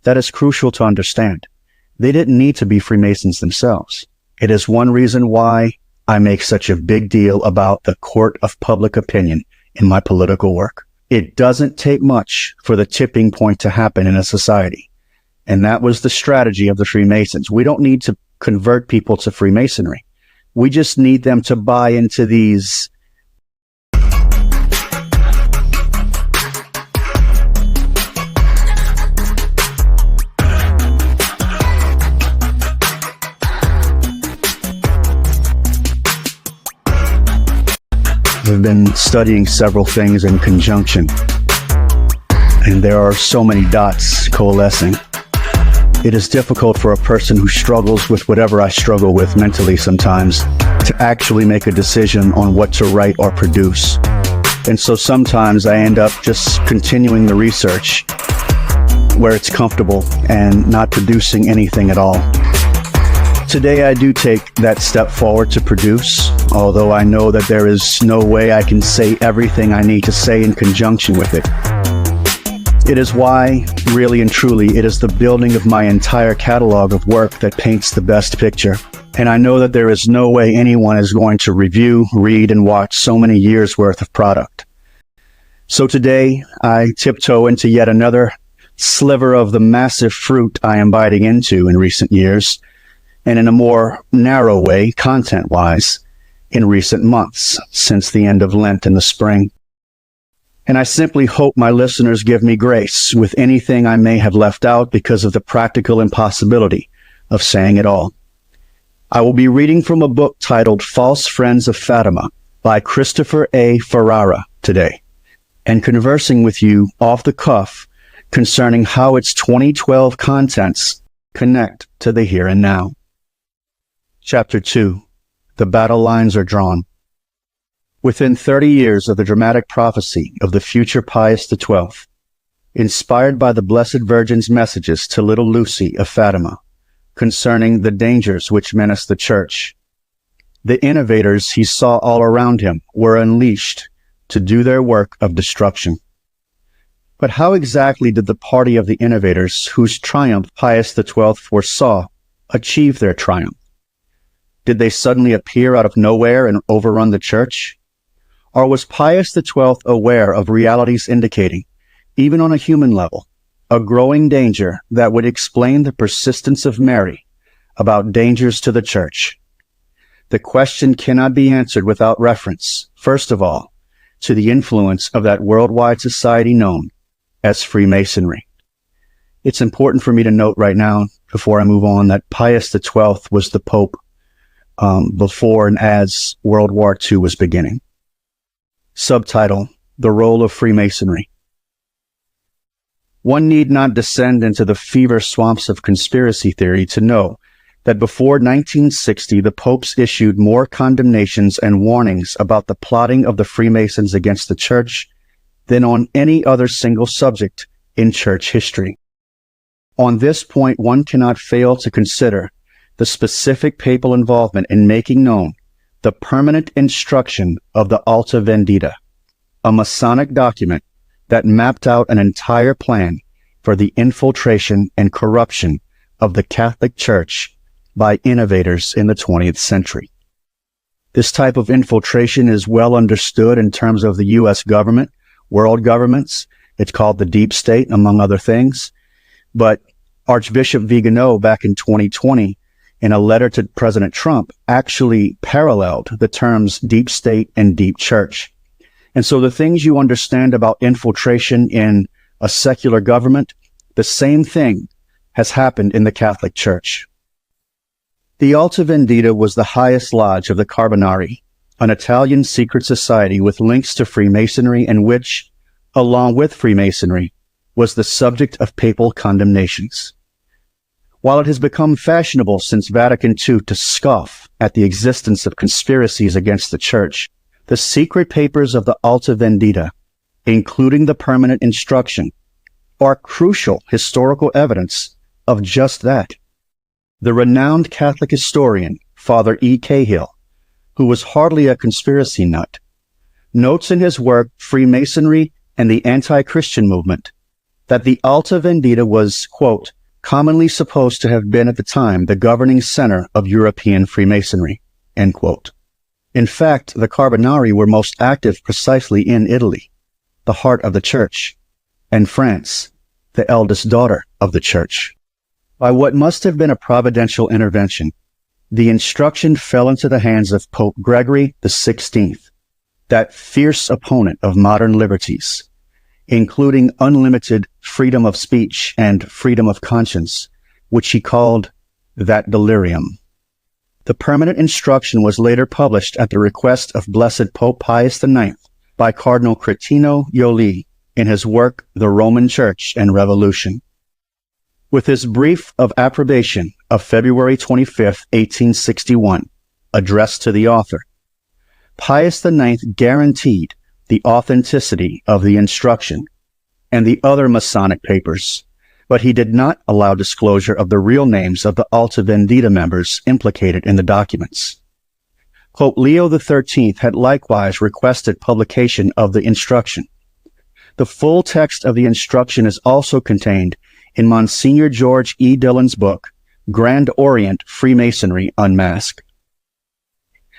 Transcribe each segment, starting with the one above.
that is crucial to understand. They didn't need to be Freemasons themselves. It is one reason why I make such a big deal about the court of public opinion in my political work. It doesn't take much for the tipping point to happen in a society. And that was the strategy of the Freemasons. We don't need to convert people to Freemasonry. We just need them to buy into these I've been studying several things in conjunction, and there are so many dots coalescing. It is difficult for a person who struggles with whatever I struggle with mentally sometimes to actually make a decision on what to write or produce. And so sometimes I end up just continuing the research where it's comfortable and not producing anything at all. Today I do take that step forward to produce, although I know that there is no way I can say everything I need to say in conjunction with it. It is why, really and truly, it is the building of my entire catalog of work that paints the best picture. And I know that there is no way anyone is going to review, read, and watch so many years' worth of product. So today, I tiptoe into yet another sliver of the massive fruit I am biting into in recent years, and in a more narrow way, content-wise, in recent months, since the end of Lent in the spring. And I simply hope my listeners give me grace with anything I may have left out because of the practical impossibility of saying it all. I will be reading from a book titled False Friends of Fatima by Christopher A. Ferrara today, and conversing with you off the cuff concerning how its 2012 contents connect to the here and now. Chapter 2. The battle lines are drawn. Within 30 years of the dramatic prophecy of the future Pius XII, inspired by the Blessed Virgin's messages to little Lucy of Fatima concerning the dangers which menace the Church, the innovators he saw all around him were unleashed to do their work of destruction. But how exactly did the party of the innovators whose triumph Pius XII foresaw achieve their triumph? Did they suddenly appear out of nowhere and overrun the Church? Or was Pius XII aware of realities indicating, even on a human level, a growing danger that would explain the persistence of Mary about dangers to the Church? The question cannot be answered without reference, first of all, to the influence of that worldwide society known as Freemasonry. It's important for me to note right now, before I move on, that Pius XII was the Pope before and as World War II was beginning. Subtitle: The Role of Freemasonry. One need not descend into the fever swamps of conspiracy theory to know that before 1960, the popes issued more condemnations and warnings about the plotting of the Freemasons against the Church than on any other single subject in Church history. On this point, one cannot fail to consider the specific papal involvement in making known the permanent instruction of the Alta Vendita, a Masonic document that mapped out an entire plan for the infiltration and corruption of the Catholic Church by innovators in the 20th century. This type of infiltration is well understood in terms of the U.S. government, world governments. It's called the deep state, among other things. But Archbishop Vigano, back in 2020, in a letter to President Trump, actually paralleled the terms deep state and deep church. And so the things you understand about infiltration in a secular government, the same thing has happened in the Catholic Church. The Alta Vendita was the highest lodge of the Carbonari, an Italian secret society with links to Freemasonry, and which, along with Freemasonry, was the subject of papal condemnations. While it has become fashionable since Vatican II to scoff at the existence of conspiracies against the Church, the secret papers of the Alta Vendita, including the permanent instruction, are crucial historical evidence of just that. The renowned Catholic historian, Father E. Cahill, who was hardly a conspiracy nut, notes in his work Freemasonry and the Anti-Christian Movement that the Alta Vendita was, quote, commonly supposed to have been at the time the governing center of European Freemasonry, end quote. In fact, the Carbonari were most active precisely in Italy, the heart of the Church, and France, the eldest daughter of the Church. By what must have been a providential intervention, the instruction fell into the hands of Pope Gregory XVI, that fierce opponent of modern liberties, including unlimited freedom of speech and freedom of conscience, which he called that delirium. The permanent instruction was later published at the request of Blessed Pope Pius IX by Cardinal Cretino Ioli in his work The Roman Church and Revolution. With his brief of approbation of February 25, 1861, addressed to the author, Pius IX guaranteed the authenticity of the instruction and the other Masonic papers, but he did not allow disclosure of the real names of the Alta Vendita members implicated in the documents. Pope Leo XIII had likewise requested publication of the instruction. The full text of the instruction is also contained in Monsignor George E. Dillon's book, Grand Orient Freemasonry Unmasked.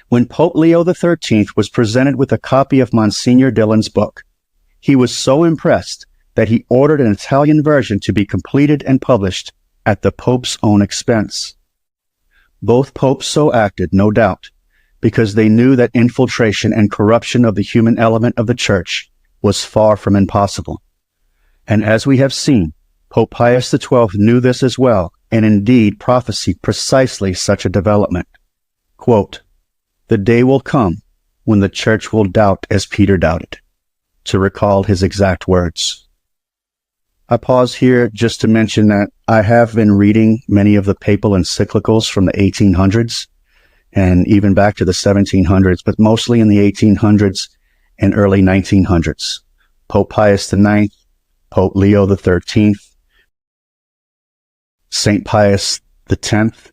When Pope Leo XIII was presented with a copy of Monsignor Dillon's book, he was so impressed that he ordered an Italian version to be completed and published at the Pope's own expense. Both popes so acted, no doubt, because they knew that infiltration and corruption of the human element of the Church was far from impossible. And as we have seen, Pope Pius XII knew this as well, and indeed prophesied precisely such a development. Quote, "The day will come when the Church will doubt as Peter doubted," to recall his exact words. I pause here just to mention that I have been reading many of the papal encyclicals from the 1800s and even back to the 1700s, but mostly in the 1800s and early 1900s. Pope Pius IX, Pope Leo XIII, St. Pius X,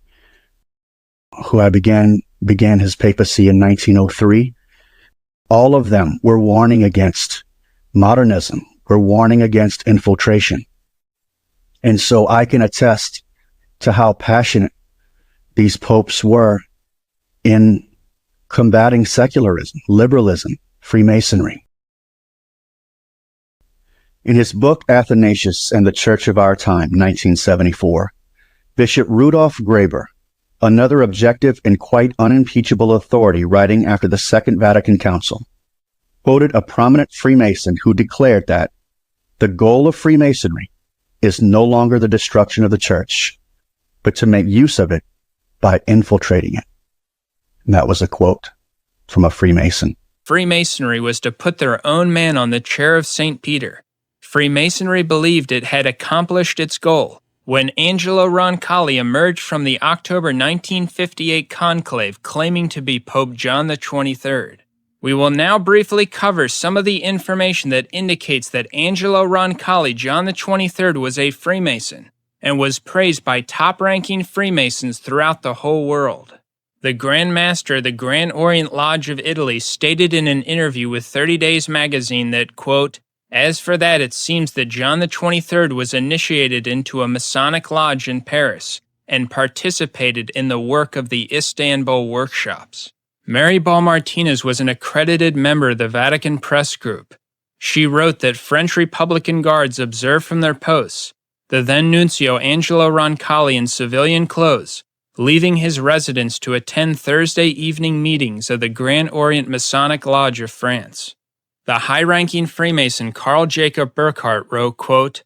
who I began his papacy in 1903. All of them were warning against modernism, were warning against infiltration. And so I can attest to how passionate these popes were in combating secularism, liberalism, Freemasonry. In his book Athanasius and the Church of Our Time, 1974, Bishop Rudolf Graber, another objective and quite unimpeachable authority writing after the Second Vatican Council, quoted a prominent Freemason who declared that the goal of Freemasonry is no longer the destruction of the Church, but to make use of it by infiltrating it. And that was a quote from a Freemason. Freemasonry was to put their own man on the chair of St. Peter. Freemasonry believed it had accomplished its goal when Angelo Roncalli emerged from the October 1958 conclave claiming to be Pope John XXIII. We will now briefly cover some of the information that indicates that Angelo Roncalli John XXIII was a Freemason and was praised by top-ranking Freemasons throughout the whole world. The Grand Master of the Grand Orient Lodge of Italy stated in an interview with 30 Days magazine that, quote, "As for that, it seems that John XXIII was initiated into a Masonic lodge in Paris and participated in the work of the Istanbul workshops." Mary Ball Martinez was an accredited member of the Vatican Press Group. She wrote that French Republican guards observed from their posts the then nuncio Angelo Roncalli in civilian clothes, leaving his residence to attend Thursday evening meetings of the Grand Orient Masonic Lodge of France. The high-ranking Freemason Carl Jacob Burckhardt wrote, quote,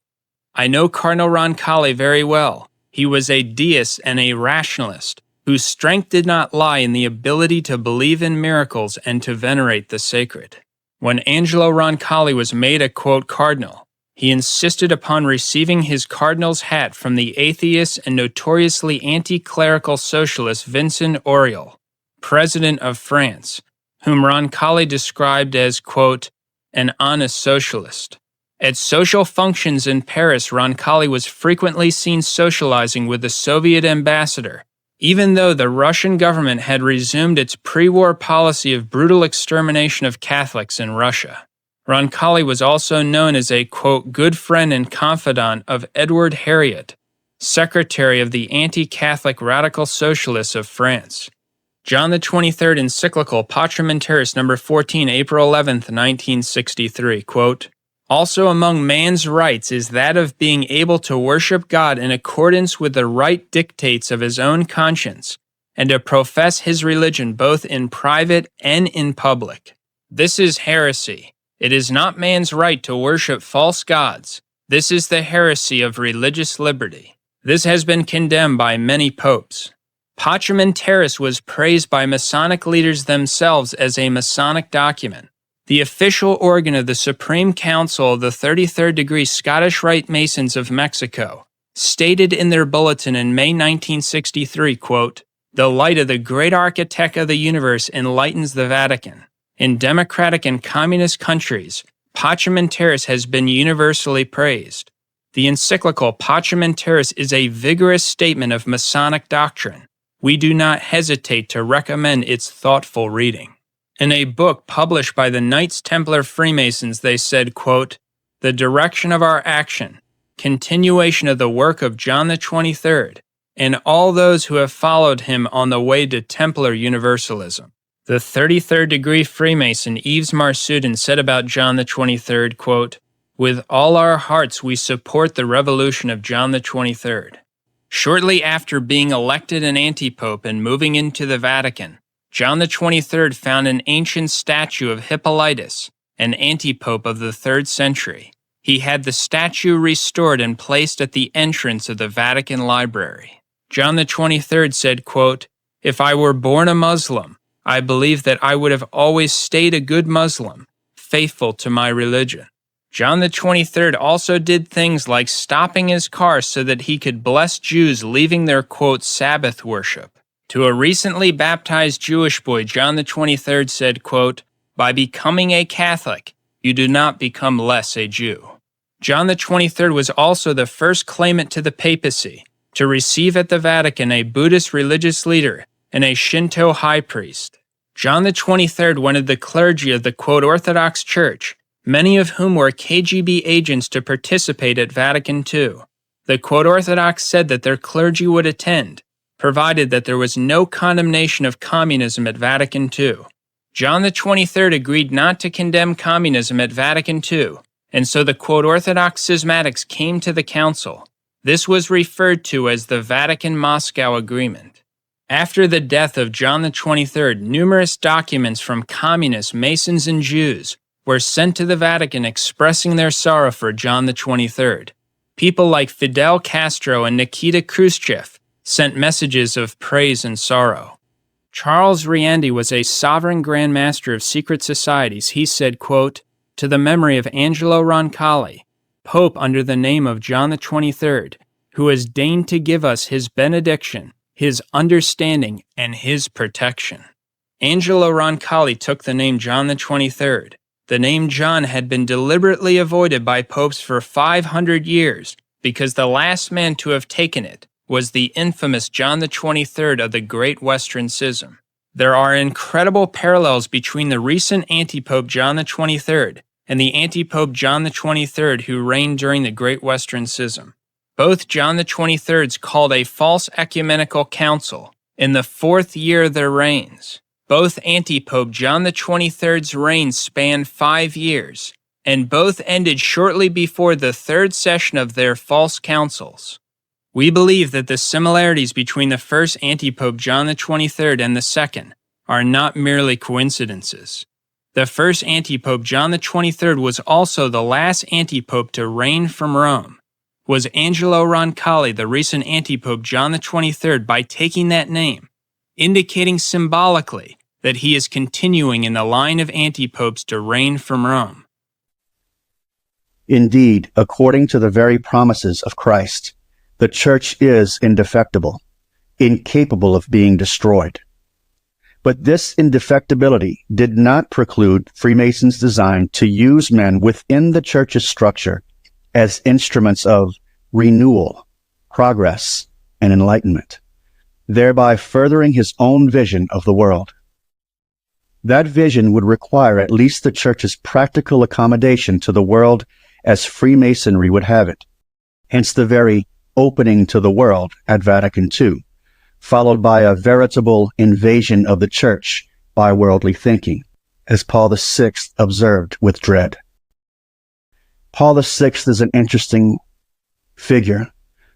"I know Cardinal Roncalli very well. He was a deist and a rationalist, whose strength did not lie in the ability to believe in miracles and to venerate the sacred. When Angelo Roncalli was made a, quote, cardinal, he insisted upon receiving his cardinal's hat from the atheist and notoriously anti-clerical socialist Vincent Auriol, president of France, whom Roncalli described as, quote, an honest socialist. At social functions in Paris, Roncalli was frequently seen socializing with the Soviet ambassador, even though the Russian government had resumed its pre-war policy of brutal extermination of Catholics in Russia. Roncalli was also known as a, quote, good friend and confidant of Edward Herriot, secretary of the anti-Catholic Radical Socialists of France. John the 23rd encyclical Patrum Terris No. 14, April 11, 1963, quote, also among man's rights is that of being able to worship God in accordance with the right dictates of his own conscience, and to profess his religion both in private and in public. This is heresy. It is not man's right to worship false gods. This is the heresy of religious liberty. This has been condemned by many popes. Patrum Terris was praised by Masonic leaders themselves as a Masonic document. The official organ of the Supreme Council of the 33rd Degree Scottish Rite Masons of Mexico stated in their bulletin in May 1963, quote, the light of the great architect of the universe enlightens the Vatican. In democratic and communist countries, Patrum Terris has been universally praised. The encyclical Patrum Terris is a vigorous statement of Masonic doctrine. We do not hesitate to recommend its thoughtful reading. In a book published by the Knights Templar Freemasons, they said, quote, the direction of our action, continuation of the work of John the 23rd, and all those who have followed him on the way to Templar Universalism. The 33rd degree Freemason Yves Marsoudin said about John the 23rd, quote, with all our hearts we support the revolution of John the 23rd. Shortly after being elected an antipope and moving into the Vatican, John the 23rd found an ancient statue of Hippolytus, an antipope of the 3rd century. He had the statue restored and placed at the entrance of the Vatican Library. John the 23rd said, quote, if I were born a Muslim, I believe that I would have always stayed a good Muslim, faithful to my religion. John the 23rd also did things like stopping his car so that he could bless Jews leaving their, quote, Sabbath worship. To a recently baptized Jewish boy, John the 23rd said, quote, by becoming a Catholic, you do not become less a Jew. John the 23rd was also the first claimant to the papacy to receive at the Vatican a Buddhist religious leader and a Shinto high priest. John the 23rd wanted the clergy of the, quote, Orthodox Church, many of whom were KGB agents, to participate at Vatican II. The, quote, Orthodox said that their clergy would attend, provided that there was no condemnation of communism at Vatican II. John the 23rd agreed not to condemn communism at Vatican II, and so the, quote, Orthodox schismatics came to the council. This was referred to as the Vatican-Moscow Agreement. After the death of John the 23rd, numerous documents from communists, Masons, and Jews were sent to the Vatican expressing their sorrow for John the 23rd. People like Fidel Castro and Nikita Khrushchev sent messages of praise and sorrow. Charles Riendy was a sovereign Grand Master of secret societies. He said, quote, to the memory of Angelo Roncalli, Pope under the name of John the 23rd, who has deigned to give us his benediction, his understanding, and his protection. Angelo Roncalli took the name John the 23rd. The name John had been deliberately avoided by popes for 500 years because the last man to have taken it was the infamous John the 23rd of the Great Western Schism. There are incredible parallels between the recent antipope John the 23rd and the antipope John the 23rd who reigned during the Great Western Schism. Both John the 23rds called a false ecumenical council in the 4th year of their reigns. Both antipope John the 23rd's reign spanned 5 years, and both ended shortly before the 3rd session of their false councils. We believe that the similarities between the first antipope John the 23rd and the second are not merely coincidences. The first antipope John the 23rd was also the last antipope to reign from Rome. Was Angelo Roncalli the recent antipope John the 23rd by taking that name, indicating symbolically that he is continuing in the line of antipopes to reign from Rome? Indeed, according to the very promises of Christ, the Church is indefectible, incapable of being destroyed. But this indefectibility did not preclude Freemasons' design to use men within the Church's structure as instruments of renewal, progress, and enlightenment, thereby furthering his own vision of the world. That vision would require at least the Church's practical accommodation to the world as Freemasonry would have it, hence the very opening to the world at Vatican II, followed by a veritable invasion of the Church by worldly thinking, as Paul VI observed with dread. Paul VI is an interesting figure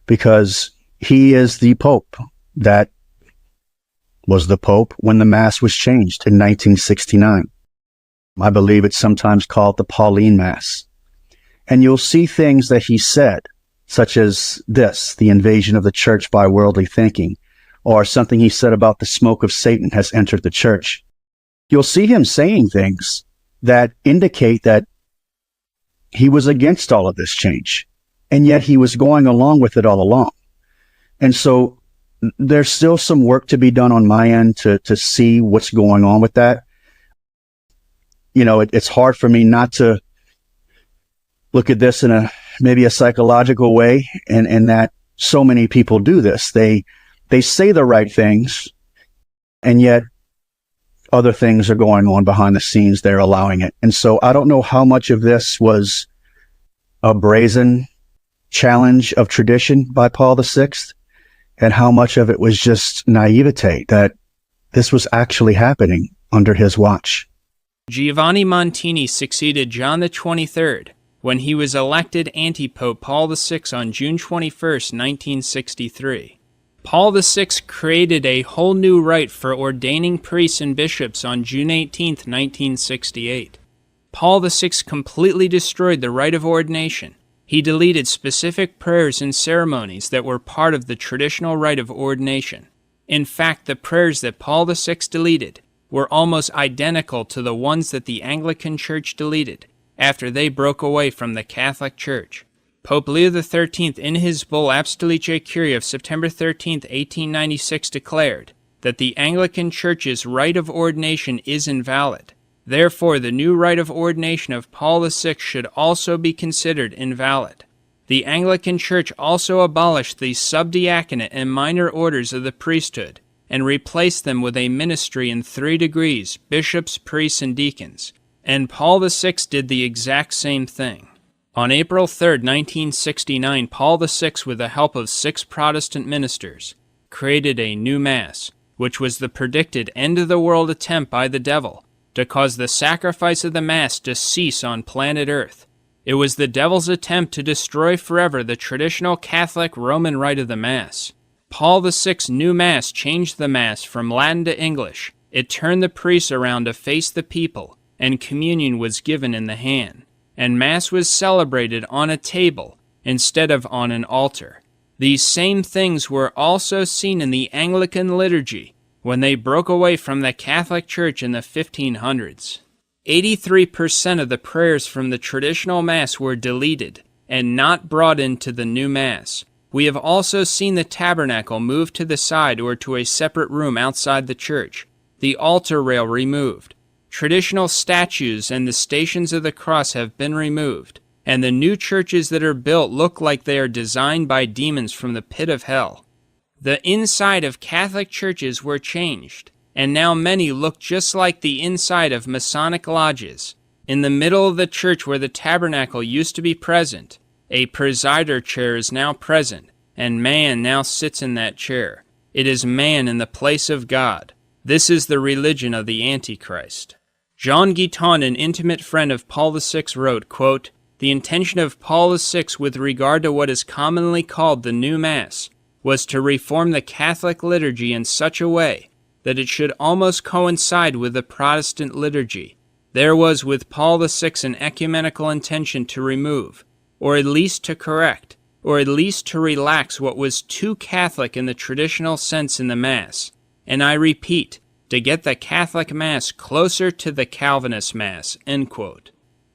because he is the Pope that was the Pope when the Mass was changed in 1969. I believe it's sometimes called the Pauline Mass. And you'll see things that he said, such as this, the invasion of the Church by worldly thinking, or something he said about the smoke of Satan has entered the Church. You'll see him saying things that indicate that he was against all of this change, and yet he was going along with it all along. And so there's still some work to be done on my end to see what's going on with that. You know, it's hard for me not to look at this in maybe a psychological way, and that so many people do this. They say the right things, and yet other things are going on behind the scenes. They're allowing it. And so I don't know how much of this was a brazen challenge of tradition by Paul VI, and how much of it was just naivete, that this was actually happening under his watch. Giovanni Montini succeeded John the 23rd when he was elected anti-pope Paul VI on June 21, 1963. Paul VI created a whole new rite for ordaining priests and bishops on June 18, 1968. Paul VI completely destroyed the rite of ordination. He deleted specific prayers and ceremonies that were part of the traditional rite of ordination. In fact, the prayers that Paul VI deleted were almost identical to the ones that the Anglican Church deleted after they broke away from the Catholic Church. Pope Leo XIII, in his bull Apostolicae Curiae of September 13, 1896, declared that the Anglican Church's rite of ordination is invalid. Therefore, the new rite of ordination of Paul VI should also be considered invalid. The Anglican Church also abolished the subdiaconate and minor orders of the priesthood and replaced them with a ministry in 3 degrees, bishops, priests, and deacons. And Paul VI did the exact same thing. On April 3, 1969, Paul VI, with the help of 6 Protestant ministers, created a new Mass, which was the predicted end-of-the-world attempt by the devil to cause the sacrifice of the Mass to cease on planet Earth. It was the devil's attempt to destroy forever the traditional Catholic Roman rite of the Mass. Paul VI's new Mass changed the Mass from Latin to English. It turned the priests around to face the people, and communion was given in the hand, and Mass was celebrated on a table instead of on an altar. These same things were also seen in the Anglican liturgy when they broke away from the Catholic Church in the 1500s. 83% of the prayers from the traditional Mass were deleted and not brought into the new Mass. We have also seen the tabernacle moved to the side or to a separate room outside the church, the altar rail removed. Traditional statues and the Stations of the Cross have been removed, and the new churches that are built look like they are designed by demons from the pit of hell. The inside of Catholic churches were changed, and now many look just like the inside of Masonic lodges. In the middle of the church where the tabernacle used to be present, a presider chair is now present, and man now sits in that chair. It is man in the place of God. This is the religion of the Antichrist. Jean Guiton, an intimate friend of Paul VI, wrote, quote, "The intention of Paul VI with regard to what is commonly called the new Mass was to reform the Catholic liturgy in such a way that it should almost coincide with the Protestant liturgy. There was with Paul VI an ecumenical intention to remove, or at least to correct, or at least to relax what was too Catholic in the traditional sense in the Mass, and I repeat, to get the Catholic Mass closer to the Calvinist Mass," end quote.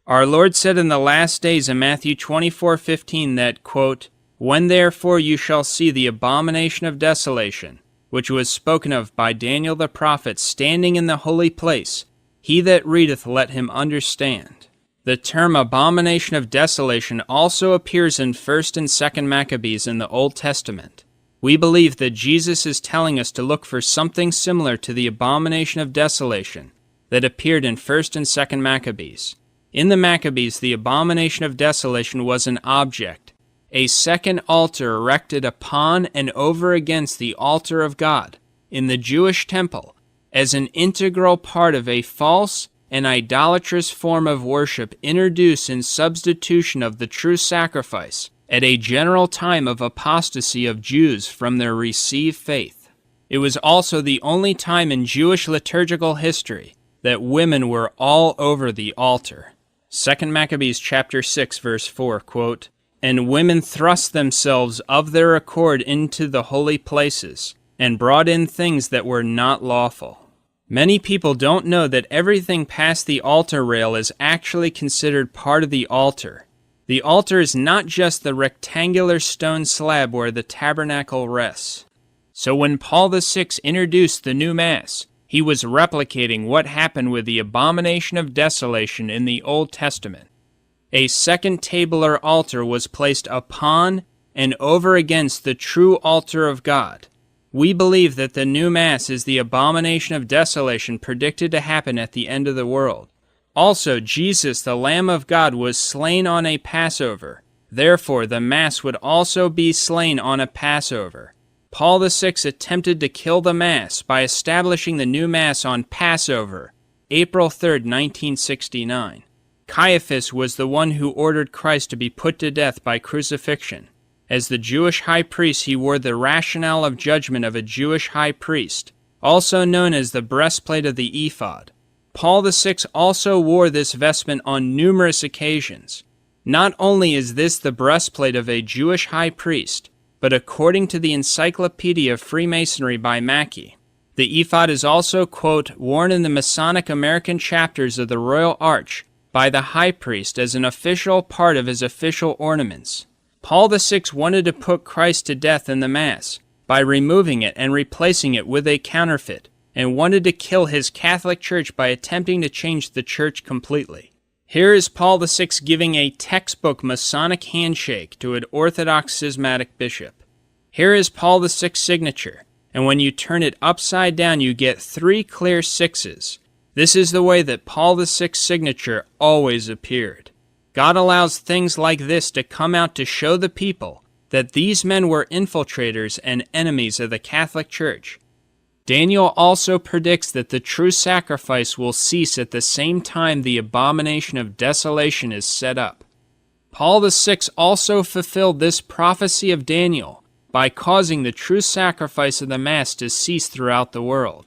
Our Lord said in the last days in Matthew 24:15 that, quote, "When therefore you shall see the abomination of desolation, which was spoken of by Daniel the prophet standing in the holy place, he that readeth let him understand." The term abomination of desolation also appears in 1st and 2nd Maccabees in the Old Testament. We believe that Jesus is telling us to look for something similar to the abomination of desolation that appeared in 1st and 2nd Maccabees. In the Maccabees, the abomination of desolation was an object, a second altar erected upon and over against the altar of God in the Jewish temple as an integral part of a false and idolatrous form of worship introduced in substitution of the true sacrifice at a general time of apostasy of Jews from their received faith. It was also the only time in Jewish liturgical history that women were all over the altar. 2 Maccabees chapter 6 verse 4, quote, "And women thrust themselves of their accord into the holy places, and brought in things that were not lawful." Many people don't know that everything past the altar rail is actually considered part of the altar. The altar is not just the rectangular stone slab where the tabernacle rests. So when Paul VI introduced the new Mass, he was replicating what happened with the abomination of desolation in the Old Testament. A second tabular altar was placed upon and over against the true altar of God. We believe that the new Mass is the abomination of desolation predicted to happen at the end of the world. Also, Jesus, the Lamb of God, was slain on a Passover. Therefore, the Mass would also be slain on a Passover. Paul VI attempted to kill the Mass by establishing the new Mass on Passover, April 3, 1969. Caiaphas was the one who ordered Christ to be put to death by crucifixion. As the Jewish high priest, he wore the rationale of judgment of a Jewish high priest, also known as the breastplate of the ephod. Paul VI also wore this vestment on numerous occasions. Not only is this the breastplate of a Jewish high priest, but according to the Encyclopedia of Freemasonry by Mackey, the ephod is also, quote, worn in the Masonic American chapters of the Royal Arch by the high priest as an official part of his official ornaments. Paul VI wanted to put Christ to death in the Mass by removing it and replacing it with a counterfeit, and wanted to kill his Catholic Church by attempting to change the Church completely. Here is Paul VI giving a textbook Masonic handshake to an Orthodox schismatic bishop. Here is Paul VI's signature, and when you turn it upside down, you get 3 clear 6s. This is the way that Paul VI's signature always appeared. God allows things like this to come out to show the people that these men were infiltrators and enemies of the Catholic Church. Daniel also predicts that the true sacrifice will cease at the same time the abomination of desolation is set up. Paul VI also fulfilled this prophecy of Daniel by causing the true sacrifice of the Mass to cease throughout the world.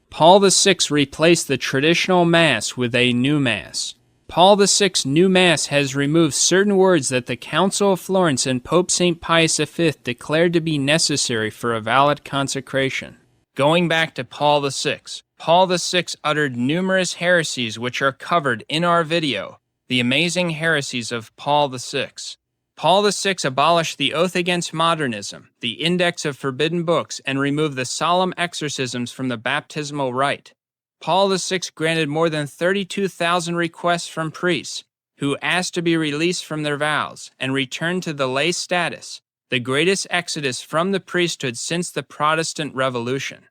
Paul VI replaced the traditional Mass with a new Mass. Paul VI's new Mass has removed certain words that the Council of Florence and Pope St. Pius V declared to be necessary for a valid consecration. Going back to Paul VI, Paul VI uttered numerous heresies which are covered in our video, The Amazing Heresies of Paul VI. Paul VI abolished the oath against modernism, the index of forbidden books, and removed the solemn exorcisms from the baptismal rite. Paul VI granted more than 32,000 requests from priests who asked to be released from their vows and returned to the lay status, the greatest exodus from the priesthood since the Protestant Revolution.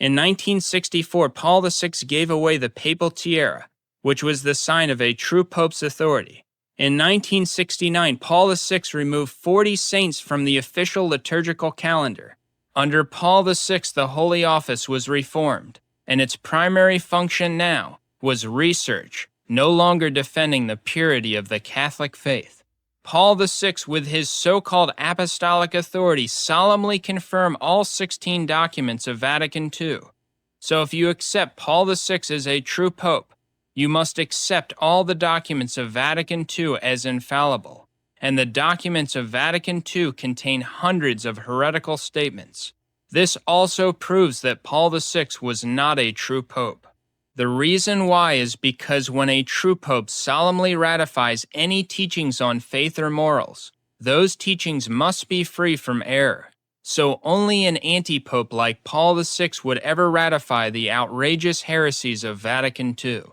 In 1964, Paul VI gave away the papal tiara, which was the sign of a true pope's authority. In 1969, Paul VI removed 40 saints from the official liturgical calendar. Under Paul VI, the Holy Office was reformed, and its primary function now was research, no longer defending the purity of the Catholic faith. Paul VI, with his so-called apostolic authority, solemnly confirmed all 16 documents of Vatican II. So if you accept Paul VI as a true pope, you must accept all the documents of Vatican II as infallible, and the documents of Vatican II contain hundreds of heretical statements. This also proves that Paul VI was not a true pope. The reason why is because when a true pope solemnly ratifies any teachings on faith or morals, those teachings must be free from error. So only an anti-pope like Paul VI would ever ratify the outrageous heresies of Vatican II.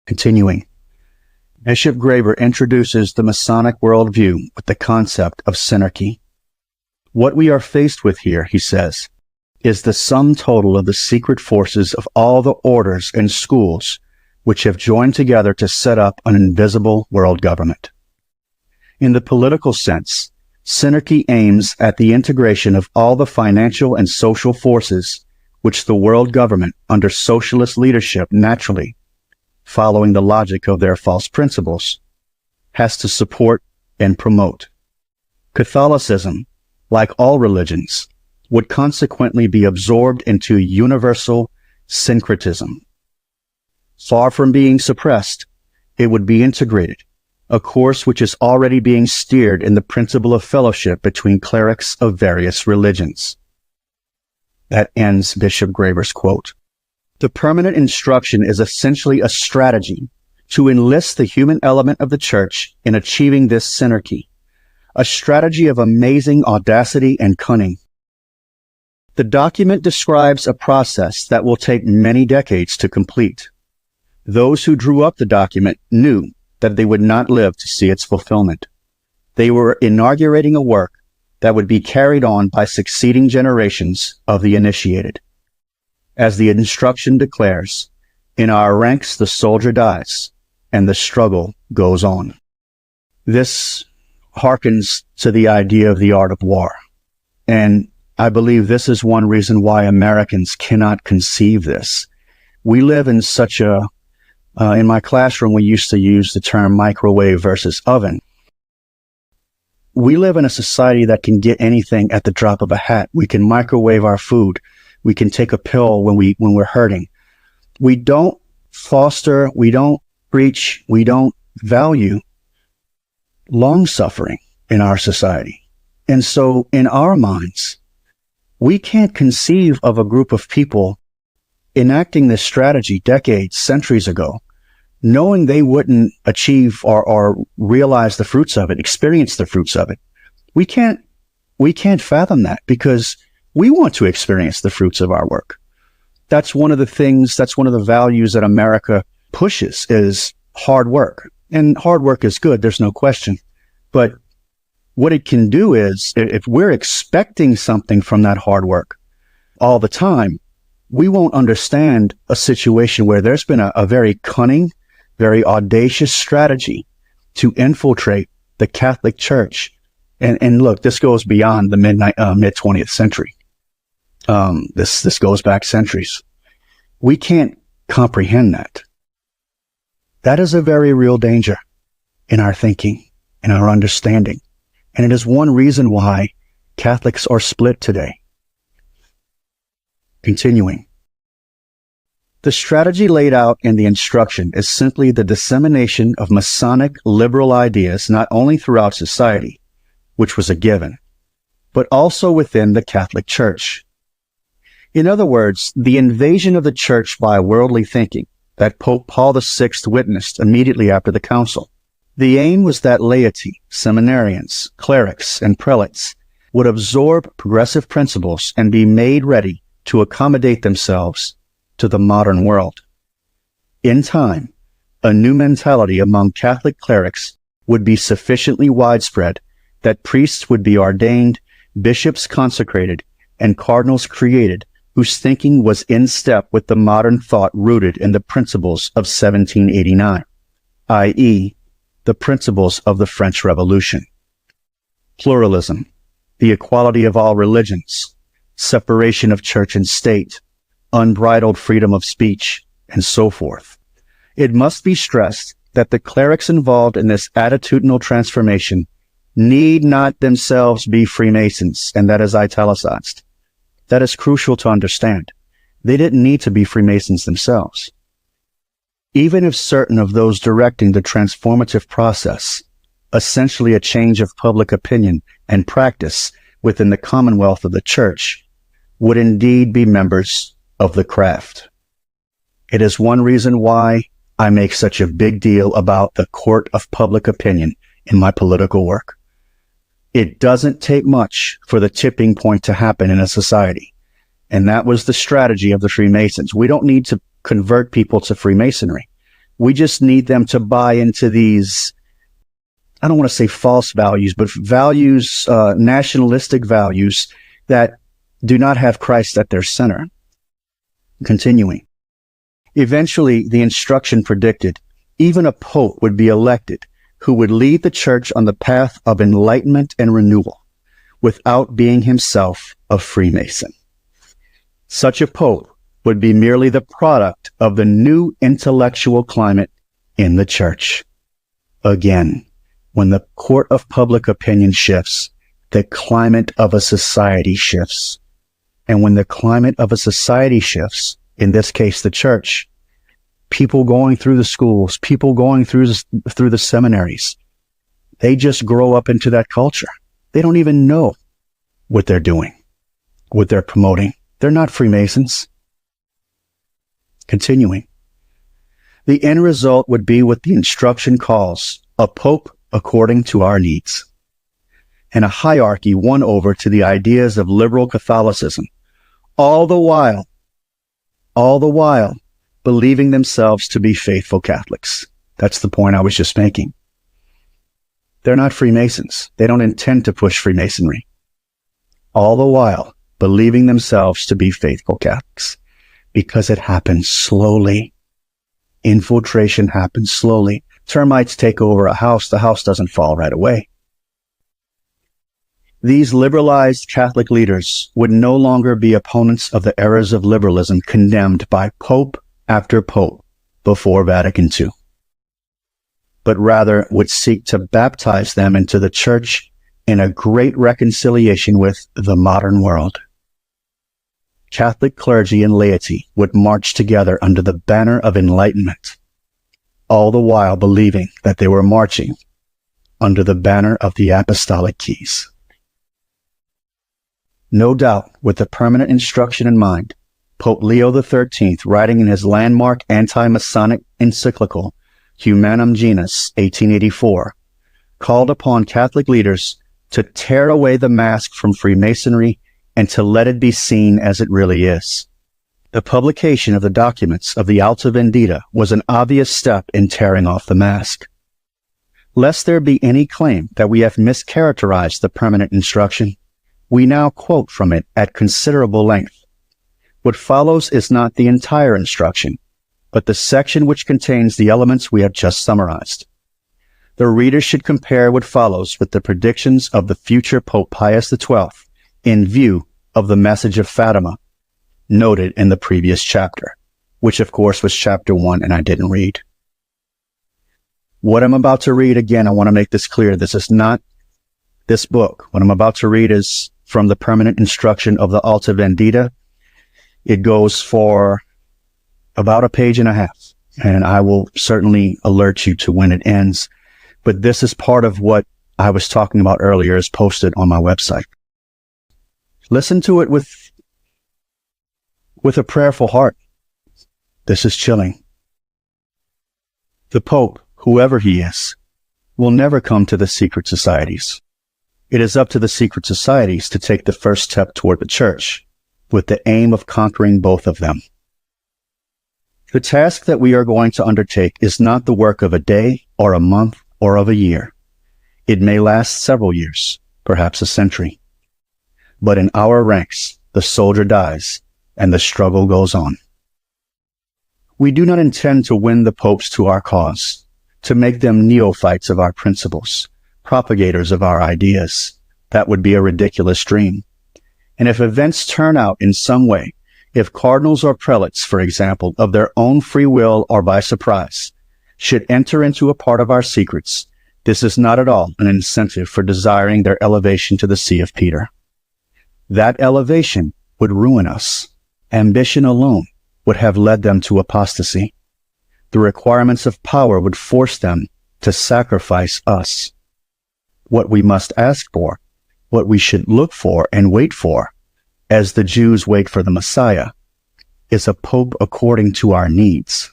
Continuing, Bishop Graber introduces the Masonic worldview with the concept of synarchy. What we are faced with here, he says, is the sum total of the secret forces of all the orders and schools which have joined together to set up an invisible world government. In the political sense, synarchy aims at the integration of all the financial and social forces which the world government under socialist leadership naturally, following the logic of their false principles, has to support and promote. Catholicism, like all religions, would consequently be absorbed into universal syncretism. Far from being suppressed, it would be integrated, a course which is already being steered in the principle of fellowship between clerics of various religions. That ends Bishop Graber's quote. The permanent instruction is essentially a strategy to enlist the human element of the church in achieving this synarchy, a strategy of amazing audacity and cunning. The document describes a process that will take many decades to complete. Those who drew up the document knew that they would not live to see its fulfillment. They were inaugurating a work that would be carried on by succeeding generations of the initiated. As the instruction declares, in our ranks the soldier dies, and the struggle goes on. This harkens to the idea of the art of war. And I believe this is one reason why Americans cannot conceive this. We live in such a in my classroom, we used to use the term microwave versus oven. We live in a society that can get anything at the drop of a hat. We can microwave our food. We can take a pill when we're hurting. We don't foster, we don't preach, we don't value long suffering in our society. And so in our minds, we can't conceive of a group of people enacting this strategy decades, centuries ago, knowing they wouldn't achieve or realize the fruits of it, experience the fruits of it. We can't fathom that because we want to experience the fruits of our work. That's one of the things, that's one of the values that America pushes is hard work. And hard work is good, there's no question. But what it can do is, if we're expecting something from that hard work all the time, we won't understand a situation where there's been a very cunning, very audacious strategy to infiltrate the Catholic Church. And look, this goes beyond the mid-20th century. This goes back centuries. We can't comprehend that. That is a very real danger in our thinking, in our understanding. And it is one reason why Catholics are split today. Continuing. The strategy laid out in the instruction is simply the dissemination of Masonic liberal ideas not only throughout society, which was a given, but also within the Catholic Church. In other words, the invasion of the Church by worldly thinking that Pope Paul VI witnessed immediately after the council. The aim was that laity, seminarians, clerics, and prelates would absorb progressive principles and be made ready to accommodate themselves to the modern world. In time, a new mentality among Catholic clerics would be sufficiently widespread that priests would be ordained, bishops consecrated, and cardinals created whose thinking was in step with the modern thought rooted in the principles of 1789, i.e., the principles of the French Revolution. Pluralism, the equality of all religions, separation of church and state, unbridled freedom of speech, and so forth. It must be stressed that the clerics involved in this attitudinal transformation need not themselves be Freemasons, and that is italicized. That is crucial to understand. They didn't need to be Freemasons themselves. Even if certain of those directing the transformative process, essentially a change of public opinion and practice within the commonwealth of the Church, would indeed be members of the craft. It is one reason why I make such a big deal about the court of public opinion in my political work. It doesn't take much for the tipping point to happen in a society. And that was the strategy of the Freemasons. We don't need to convert people to Freemasonry. We just need them to buy into these, I don't want to say false values, but values, nationalistic values that do not have Christ at their center. Continuing. Eventually, the instruction predicted, even a pope would be elected who would lead the church on the path of enlightenment and renewal without being himself a Freemason. Such a pope would be merely the product of the new intellectual climate in the church. Again, when the court of public opinion shifts, the climate of a society shifts. And when the climate of a society shifts, in this case the church, people going through the schools, people going through the seminaries, they just grow up into that culture. They don't even know what they're doing, what they're promoting. They're not Freemasons. Continuing. The end result would be what the instruction calls a pope according to our needs, and a hierarchy won over to the ideas of liberal Catholicism, all the while believing themselves to be faithful Catholics. That's the point I was just making. They're not Freemasons. They don't intend to push Freemasonry. All the while believing themselves to be faithful Catholics, because it happens slowly. Infiltration happens slowly. Termites take over a house. The house doesn't fall right away. These liberalized Catholic leaders would no longer be opponents of the errors of liberalism condemned by pope after pope before Vatican II, but rather would seek to baptize them into the church in a great reconciliation with the modern world. Catholic clergy and laity would march together under the banner of enlightenment, all the while believing that they were marching under the banner of the apostolic keys. No doubt, with the permanent instruction in mind, Pope Leo XIII, writing in his landmark anti-Masonic encyclical, Humanum Genus, 1884, called upon Catholic leaders to tear away the mask from Freemasonry and to let it be seen as it really is. The publication of the documents of the Alta Vendita was an obvious step in tearing off the mask. Lest there be any claim that we have mischaracterized the permanent instruction, we now quote from it at considerable length. What follows is not the entire instruction, but the section which contains the elements we have just summarized. The reader should compare what follows with the predictions of the future Pope Pius XII in view of the message of Fatima, noted in the previous chapter, which of course was chapter 1 and I didn't read. What I'm about to read, again, I want to make this clear. This is not this book. What I'm about to read is from the permanent instruction of the Alta Vendita. It goes for about a page and a half, and I will certainly alert you to when it ends. But this is part of what I was talking about earlier, is posted on my website. Listen to it with a prayerful heart. This is chilling. The Pope, whoever he is, will never come to the secret societies. It is up to the secret societies to take the first step toward the church, with the aim of conquering both of them. The task that we are going to undertake is not the work of a day or a month or of a year. It may last several years, perhaps a century. But in our ranks, the soldier dies and the struggle goes on. We do not intend to win the popes to our cause, to make them neophytes of our principles, propagators of our ideas. That would be a ridiculous dream. And if events turn out in some way, if cardinals or prelates, for example, of their own free will or by surprise, should enter into a part of our secrets, this is not at all an incentive for desiring their elevation to the See of Peter. That elevation would ruin us. Ambition alone would have led them to apostasy. The requirements of power would force them to sacrifice us. What we must ask for, what we should look for and wait for, as the Jews wait for the Messiah, is a pope according to our needs.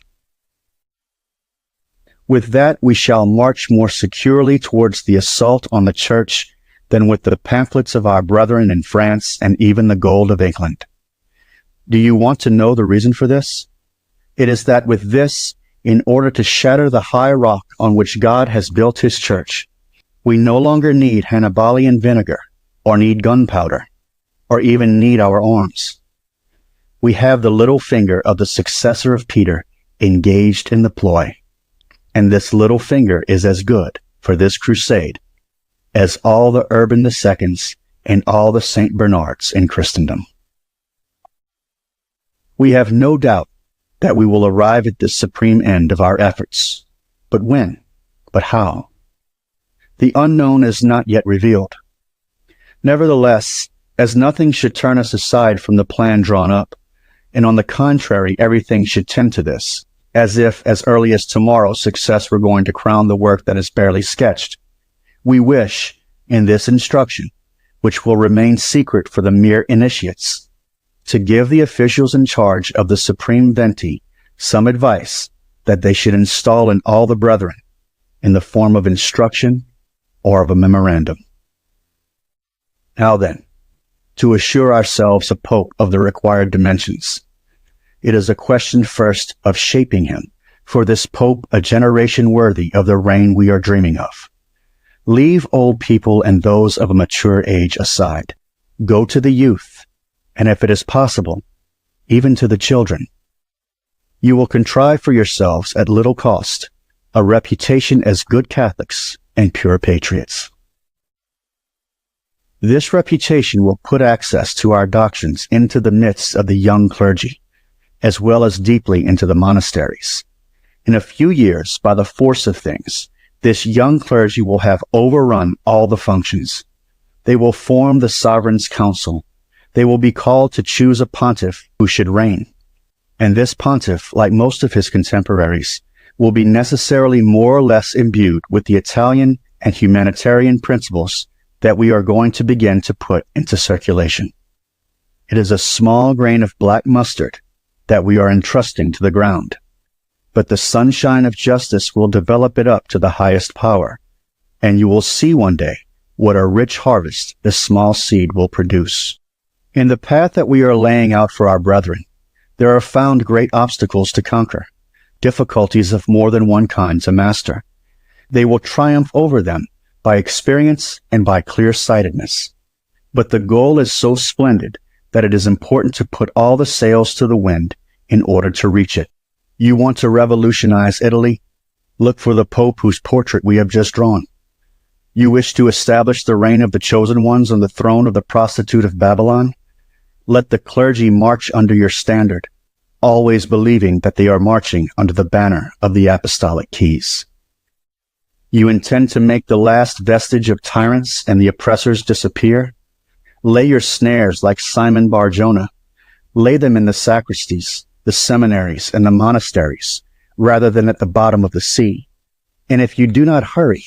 With that, we shall march more securely towards the assault on the church than with the pamphlets of our brethren in France and even the gold of England. Do you want to know the reason for this? It is that with this in order to shatter the high rock on which God has built his church. We no longer need Hannibalian vinegar, or need gunpowder, or even need our arms. We have the little finger of the successor of Peter engaged in the ploy, and this little finger is as good for this crusade as all the Urban IIs and all the St. Bernards in Christendom. We have no doubt that we will arrive at this supreme end of our efforts. But when? But how? The unknown is not yet revealed. Nevertheless, as nothing should turn us aside from the plan drawn up, and on the contrary, everything should tend to this, as if as early as tomorrow success were going to crown the work that is barely sketched, we wish, in this instruction, which will remain secret for the mere initiates, to give the officials in charge of the Supreme Venti some advice that they should install in all the brethren in the form of instruction or of a memorandum. Now then, to assure ourselves a pope of the required dimensions, it is a question first of shaping him, for this pope a generation worthy of the reign we are dreaming of. Leave old people and those of a mature age aside. Go to the youth, and if it is possible, even to the children. You will contrive for yourselves at little cost a reputation as good Catholics and pure patriots. This reputation will put access to our doctrines into the midst of the young clergy, as well as deeply into the monasteries. In a few years, by the force of things, this young clergy will have overrun all the functions. They will form the sovereign's council. They will be called to choose a pontiff who should reign. And this pontiff, like most of his contemporaries, will be necessarily more or less imbued with the Italian and humanitarian principles that we are going to begin to put into circulation. It is a small grain of black mustard that we are entrusting to the ground, but the sunshine of justice will develop it up to the highest power, and you will see one day what a rich harvest this small seed will produce. In the path that we are laying out for our brethren, there are found great obstacles to conquer, difficulties of more than one kind to master. They will triumph over them by experience and by clear-sightedness. But the goal is so splendid that it is important to put all the sails to the wind in order to reach it. You want to revolutionize Italy? Look for the Pope whose portrait we have just drawn. You wish to establish the reign of the chosen ones on the throne of the prostitute of Babylon? Let the clergy march under your standard, always believing that they are marching under the banner of the apostolic keys. You intend to make the last vestige of tyrants and the oppressors disappear? Lay your snares like Simon Bar-Jonah. Lay them in the sacristies, the seminaries, and the monasteries, rather than at the bottom of the sea. And if you do not hurry,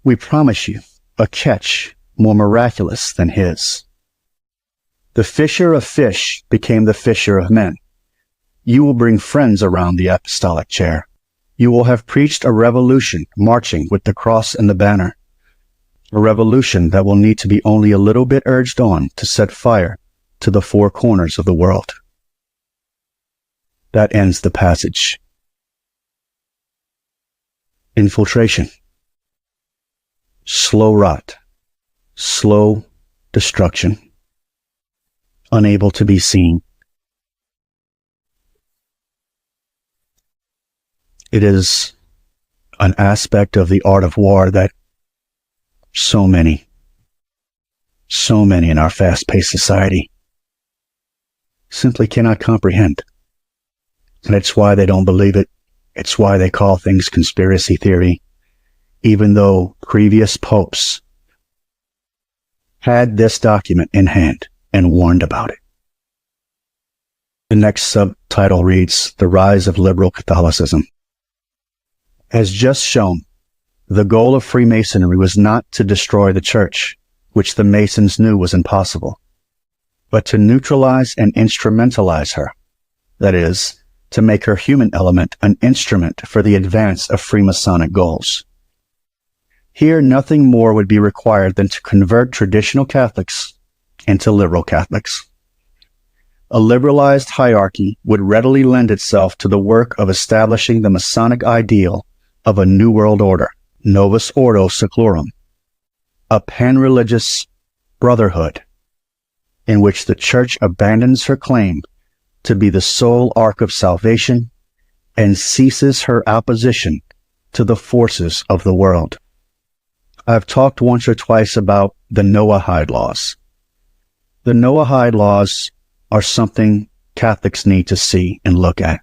we promise you a catch more miraculous than his. The fisher of fish became the fisher of men. You will bring friends around the apostolic chair. You will have preached a revolution marching with the cross and the banner, a revolution that will need to be only a little bit urged on to set fire to the four corners of the world. That ends the passage. Infiltration. Slow rot. Slow destruction. Unable to be seen. It is an aspect of the art of war that so many in our fast-paced society simply cannot comprehend. And it's why they don't believe it. It's why they call things conspiracy theory, even though previous popes had this document in hand and warned about it. The next subtitle reads, The Rise of Liberal Catholicism. As just shown, the goal of Freemasonry was not to destroy the Church, which the Masons knew was impossible, but to neutralize and instrumentalize her, that is, to make her human element an instrument for the advance of Freemasonic goals. Here, nothing more would be required than to convert traditional Catholics into liberal Catholics. A liberalized hierarchy would readily lend itself to the work of establishing the Masonic ideal of a New World Order, Novus Ordo Seclorum, a pan-religious brotherhood in which the Church abandons her claim to be the sole ark of salvation and ceases her opposition to the forces of the world. I've talked once or twice about the Noahide laws. The Noahide laws are something Catholics need to see and look at.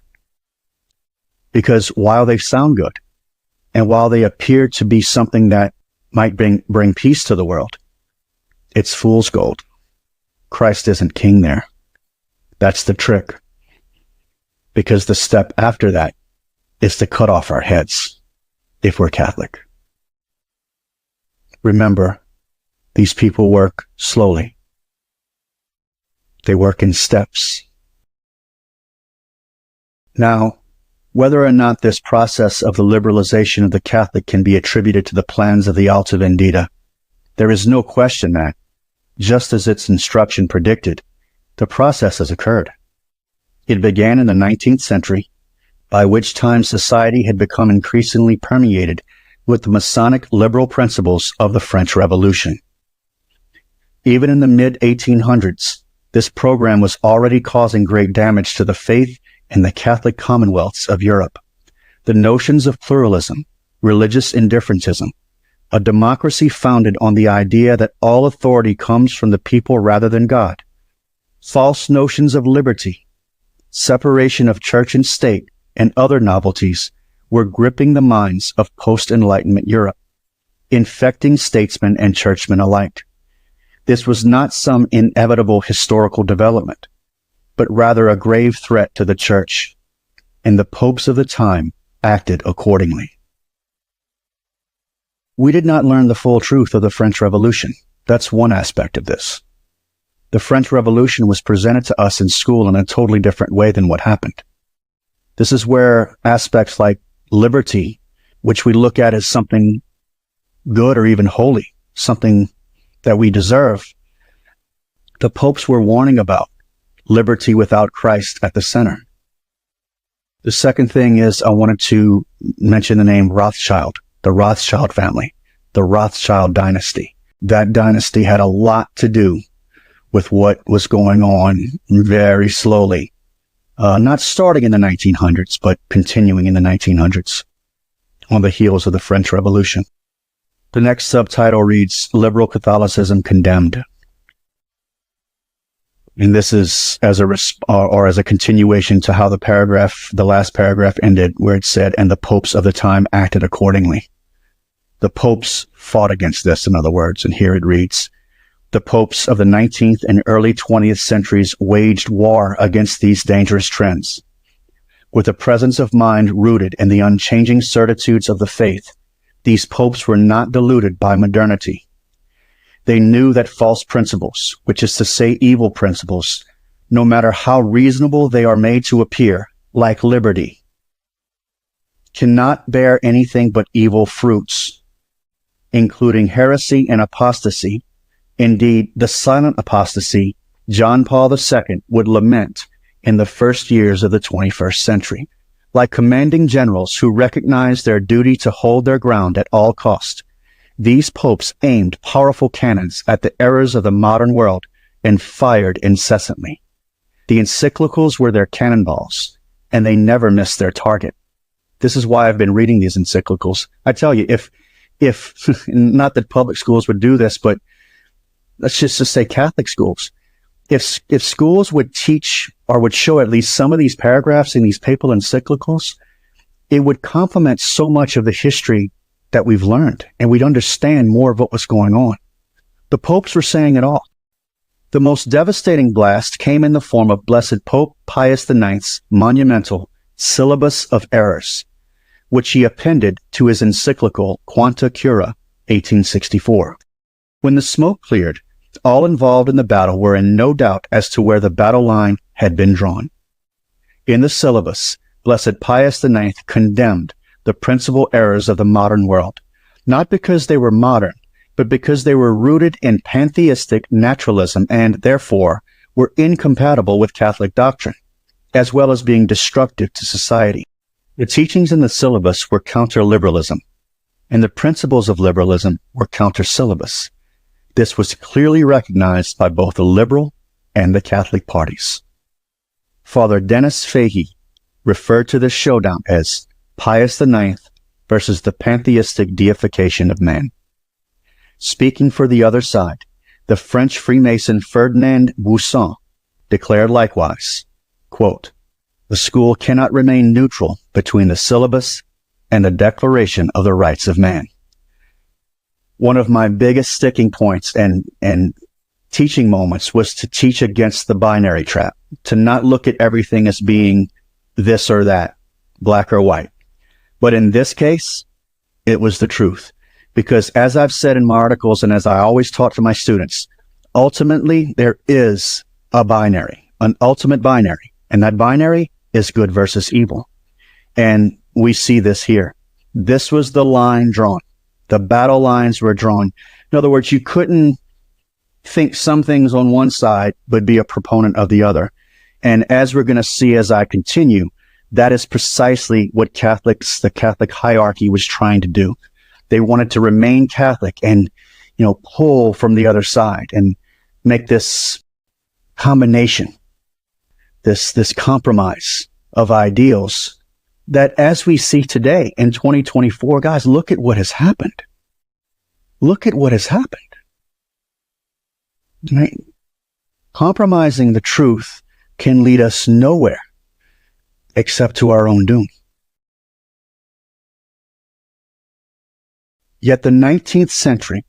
Because while they sound good, and while they appear to be something that might bring peace to the world, it's fool's gold. Christ isn't king there. That's the trick. Because the step after that is to cut off our heads if we're Catholic. Remember, these people work slowly. They work in steps. Now, whether or not this process of the liberalization of the Catholic can be attributed to the plans of the Alta Vendita, there is no question that, just as its instruction predicted, the process has occurred. It began in the 19th century, by which time society had become increasingly permeated with the Masonic liberal principles of the French Revolution. Even in the mid-1800s, this program was already causing great damage to the faith in the Catholic commonwealths of Europe. The notions of pluralism, religious indifferentism, a democracy founded on the idea that all authority comes from the people rather than God, false notions of liberty, separation of church and state, and other novelties were gripping the minds of post-Enlightenment Europe, infecting statesmen and churchmen alike. This was not some inevitable historical development, but rather a grave threat to the church, and the popes of the time acted accordingly. We did not learn the full truth of the French Revolution. That's one aspect of this. The French Revolution was presented to us in school in a totally different way than what happened. This is where aspects like liberty, which we look at as something good or even holy, something that we deserve, the popes were warning about liberty without Christ at the center. The second thing is I wanted to mention the name Rothschild, the Rothschild family, the Rothschild dynasty. That dynasty had a lot to do with what was going on very slowly, not starting in the 1900s, but continuing in the 1900s on the heels of the French Revolution. The next subtitle reads, Liberal Catholicism Condemned. And this is as a continuation to how the last paragraph ended, where it said, and the popes of the time acted accordingly. The popes fought against this, in other words, and here it reads, the popes of the 19th and early 20th centuries waged war against these dangerous trends. With a presence of mind rooted in the unchanging certitudes of the faith, these popes were not deluded by modernity. They knew that false principles, which is to say evil principles, no matter how reasonable they are made to appear, like liberty, cannot bear anything but evil fruits, including heresy and apostasy. Indeed, the silent apostasy John Paul II would lament in the first years of the 21st century. Like commanding generals who recognized their duty to hold their ground at all cost, these popes aimed powerful cannons at the errors of the modern world and fired incessantly. The encyclicals were their cannonballs, and they never missed their target. This is why I've been reading these encyclicals. I tell you, if not that public schools would do this, but let's just say Catholic schools, if schools would teach or would show at least some of these paragraphs in these papal encyclicals, it would complement so much of the history that we've learned, and we'd understand more of what was going on. The popes were saying it all. The most devastating blast came in the form of Blessed Pope Pius IX's monumental Syllabus of Errors, which he appended to his encyclical Quanta Cura, 1864. When the smoke cleared, all involved in the battle were in no doubt as to where the battle line had been drawn. In the syllabus, Blessed Pius IX condemned the principal errors of the modern world, not because they were modern, but because they were rooted in pantheistic naturalism and, therefore, were incompatible with Catholic doctrine, as well as being destructive to society. The teachings in the syllabus were counter-liberalism, and the principles of liberalism were counter-syllabus. This was clearly recognized by both the liberal and the Catholic parties. Father Dennis Fahey referred to this showdown as Pius IX versus the pantheistic deification of man. Speaking for the other side, the French Freemason Ferdinand Buisson declared likewise, quote, "The school cannot remain neutral between the syllabus and the Declaration of the Rights of Man." One of my biggest sticking points and teaching moments was to teach against the binary trap, to not look at everything as being this or that, black or white. But in this case, it was the truth. Because as I've said in my articles, and as I always talk to my students, ultimately there is a binary, an ultimate binary, and that binary is good versus evil. And we see this here. This was the line drawn. The battle lines were drawn. In other words, you couldn't think some things on one side, but be a proponent of the other. And as we're going to see as I continue, that is precisely what the Catholic hierarchy was trying to do. They wanted to remain Catholic and, pull from the other side and make this combination, this compromise of ideals that, as we see today in 2024, guys, look at what has happened. Look at what has happened. Right? Compromising the truth can lead us nowhere except to our own doom. Yet the 19th century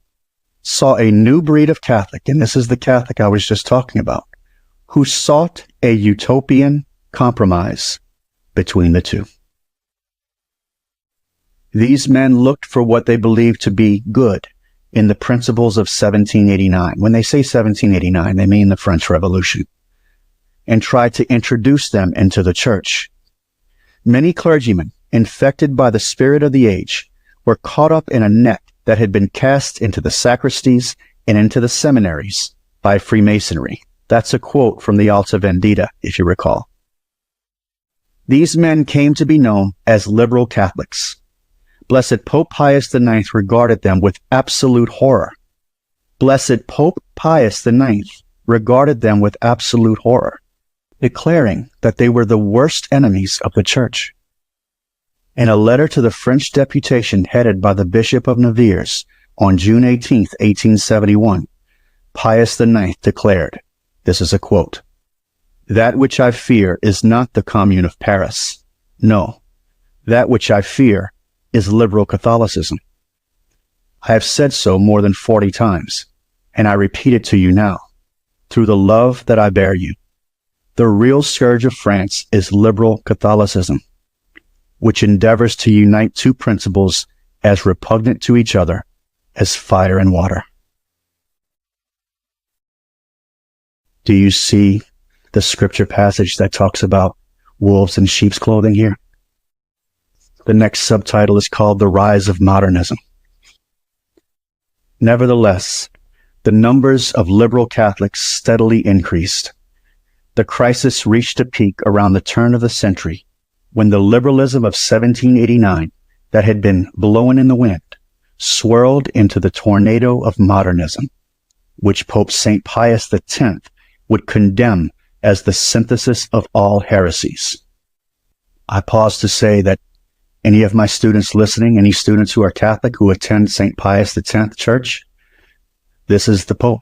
saw a new breed of Catholic, and this is the Catholic I was just talking about, who sought a utopian compromise between the two. These men looked for what they believed to be good in the principles of 1789. When they say 1789, they mean the French Revolution, and tried to introduce them into the church. Many clergymen, infected by the spirit of the age, were caught up in a net that had been cast into the sacristies and into the seminaries by Freemasonry. That's a quote from the Alta Vendita, if you recall. These men came to be known as liberal Catholics. Blessed Pope Pius IX regarded them with absolute horror. Blessed Pope Pius IX regarded them with absolute horror, declaring that they were the worst enemies of the church. In a letter to the French deputation headed by the Bishop of Nevers on June 18, 1871, Pius IX declared, this is a quote, "That which I fear is not the Commune of Paris. No, that which I fear is liberal Catholicism. I have said so more than 40 times, and I repeat it to you now, through the love that I bear you. The real scourge of France is liberal Catholicism, which endeavors to unite two principles as repugnant to each other as fire and water." Do you see the scripture passage that talks about wolves in sheep's clothing here? The next subtitle is called The Rise of Modernism. Nevertheless, the numbers of liberal Catholics steadily increased. The crisis reached a peak around the turn of the century, when the liberalism of 1789 that had been blowing in the wind swirled into the tornado of modernism, which Pope St. Pius X would condemn as the synthesis of all heresies. I pause to say that any of my students listening, any students who are Catholic who attend St. Pius X Church, this is the Pope.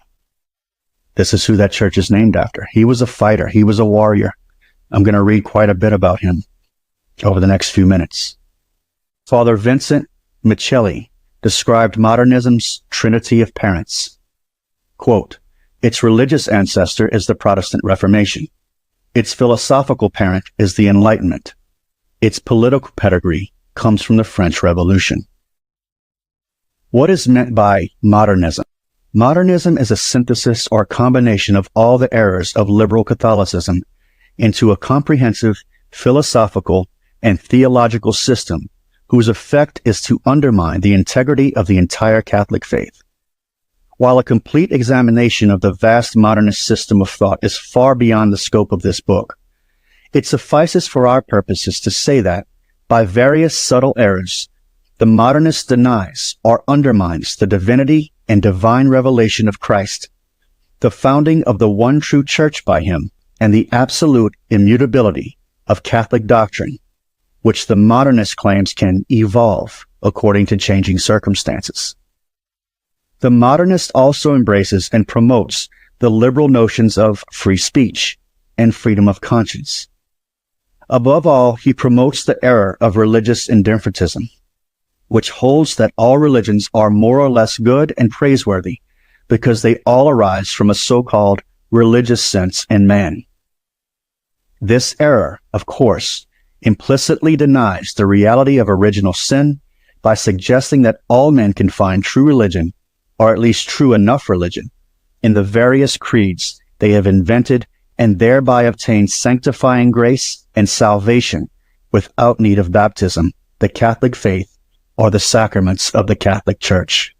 This is who that church is named after. He was a fighter. He was a warrior. I'm going to read quite a bit about him over the next few minutes. Father Vincent Micheli described modernism's trinity of parents. Quote, "Its religious ancestor is the Protestant Reformation. Its philosophical parent is the Enlightenment. Its political pedigree comes from the French Revolution." What is meant by modernism? Modernism is a synthesis or combination of all the errors of liberal Catholicism into a comprehensive philosophical and theological system whose effect is to undermine the integrity of the entire Catholic faith. While a complete examination of the vast modernist system of thought is far beyond the scope of this book, it suffices for our purposes to say that, by various subtle errors, the modernist denies or undermines the divinity and divine revelation of Christ, the founding of the one true church by him, and the absolute immutability of Catholic doctrine, which the modernist claims can evolve according to changing circumstances. The modernist also embraces and promotes the liberal notions of free speech and freedom of conscience. Above all, he promotes the error of religious indifferentism, which holds that all religions are more or less good and praiseworthy because they all arise from a so-called religious sense in man. This error, of course, implicitly denies the reality of original sin by suggesting that all men can find true religion, or at least true enough religion, in the various creeds they have invented and thereby obtain sanctifying grace and salvation without need of baptism, the Catholic faith, or the sacraments of the Catholic Church.